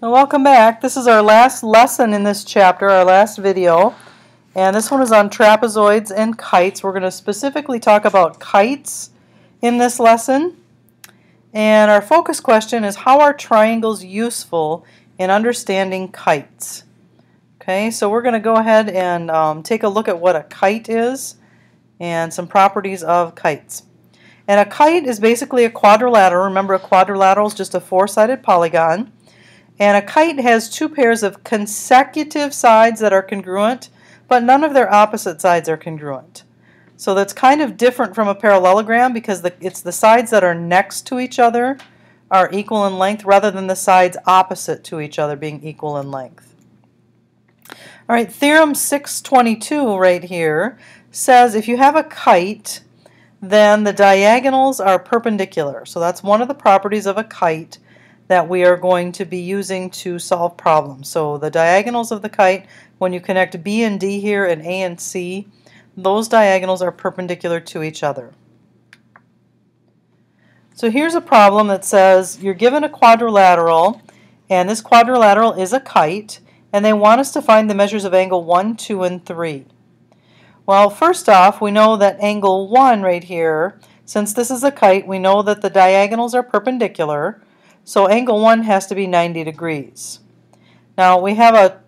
Well, welcome back. This is our last lesson in this chapter, our last video, and this one is on trapezoids and kites. We're going to specifically talk about kites in this lesson, and our focus question is, how are triangles useful in understanding kites? Okay, so we're going to go ahead and take a look at what a kite is and some properties of kites. And a kite is basically a quadrilateral. Remember, a quadrilateral is just a four-sided polygon. And a kite has two pairs of consecutive sides that are congruent, but none of their opposite sides are congruent. So that's kind of different from a parallelogram because it's the sides that are next to each other are equal in length rather than the sides opposite to each other being equal in length. All right, theorem 622 right here says if you have a kite, then the diagonals are perpendicular. So that's one of the properties of a kite that we are going to be using to solve problems. So the diagonals of the kite, when you connect B and D here and A and C, those diagonals are perpendicular to each other. So here's a problem that says you're given a quadrilateral, and this quadrilateral is a kite, and they want us to find the measures of angle 1, 2, and 3. Well, first off, we know that angle 1 right here, since this is a kite, we know that the diagonals are perpendicular. So angle 1 has to be 90 degrees. Now we have a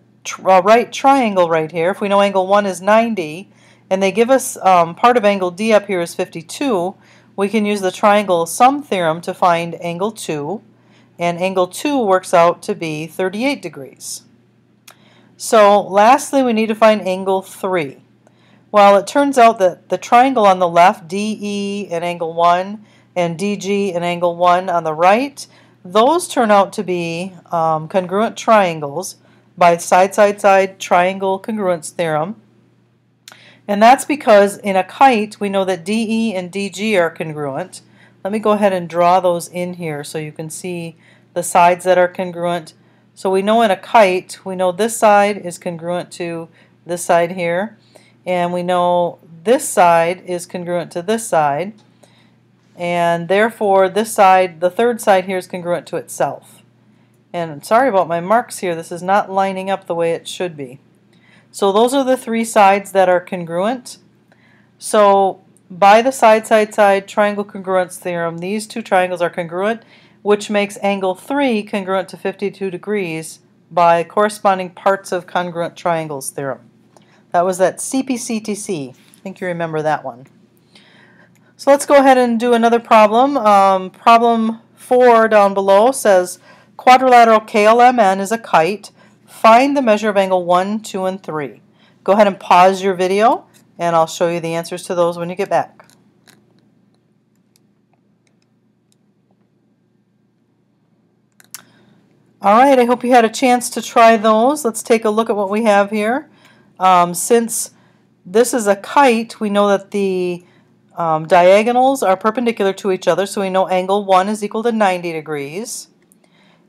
right triangle right here. If we know angle 1 is 90, and they give us part of angle D up here is 52, we can use the triangle sum theorem to find angle 2, and angle 2 works out to be 38 degrees. So lastly, we need to find angle 3. Well, it turns out that the triangle on the left, DE and angle 1, and DG and angle 1 on the right, those turn out to be congruent triangles by side-side-side triangle congruence theorem. And that's because in a kite we know that DE and DG are congruent. Let me go ahead and draw those in here so you can see the sides that are congruent. So we know in a kite, we know this side is congruent to this side here, and we know this side is congruent to this side. And therefore this side, the third side here, is congruent to itself. And sorry about my marks here, this is not lining up the way it should be. So those are the three sides that are congruent. So by the side-side-side triangle congruence theorem, these two triangles are congruent, which makes angle 3 congruent to 52 degrees by corresponding parts of congruent triangles theorem. That was that CPCTC. I think you remember that one. So let's go ahead and do another problem. Problem 4 down below says quadrilateral KLMN is a kite. Find the measure of angle 1, 2, and 3. Go ahead and pause your video, and I'll show you the answers to those when you get back. Alright, I hope you had a chance to try those. Let's take a look at what we have here. Since this is a kite, we know that the diagonals are perpendicular to each other, so we know angle 1 is equal to 90 degrees.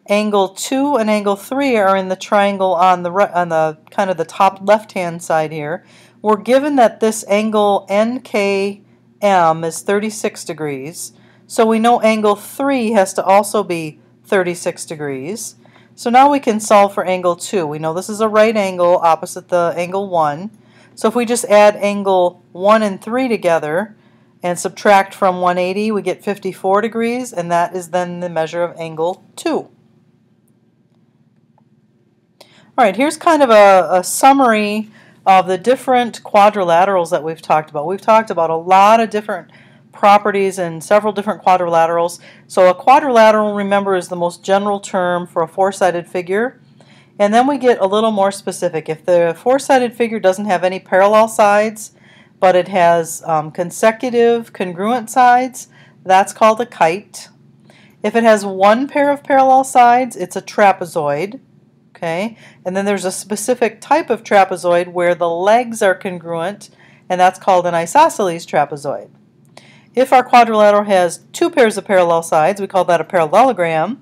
Angle 2 and angle 3 are in the triangle on the kind of the top left-hand side here. We're given that this angle NKM is 36 degrees, so we know angle 3 has to also be 36 degrees. So now we can solve for angle 2. We know this is a right angle opposite the angle 1. So if we just add angle 1 and 3 together and subtract from 180, we get 54 degrees, and that is then the measure of angle 2. Alright, here's kind of a summary of the different quadrilaterals that we've talked about. We've talked about a lot of different properties and several different quadrilaterals. So a quadrilateral, remember, is the most general term for a four-sided figure. And then we get a little more specific. If the four-sided figure doesn't have any parallel sides, but it has consecutive congruent sides, that's called a kite. If it has one pair of parallel sides, it's a trapezoid. Okay? And then there's a specific type of trapezoid where the legs are congruent, and that's called an isosceles trapezoid. If our quadrilateral has two pairs of parallel sides, we call that a parallelogram.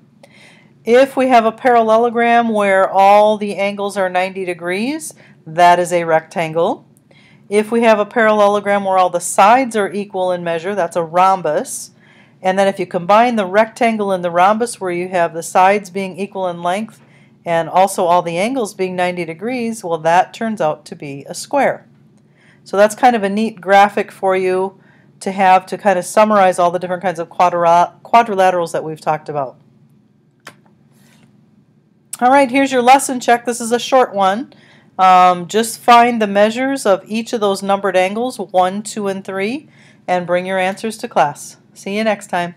If we have a parallelogram where all the angles are 90 degrees, that is a rectangle. If we have a parallelogram where all the sides are equal in measure, that's a rhombus. And then if you combine the rectangle and the rhombus where you have the sides being equal in length and also all the angles being 90 degrees, well, that turns out to be a square. So that's kind of a neat graphic for you to have to kind of summarize all the different kinds of quadrilaterals that we've talked about. All right, here's your lesson check. This is a short one. Just find the measures of each of those numbered angles, 1, 2, and 3, and bring your answers to class. See you next time.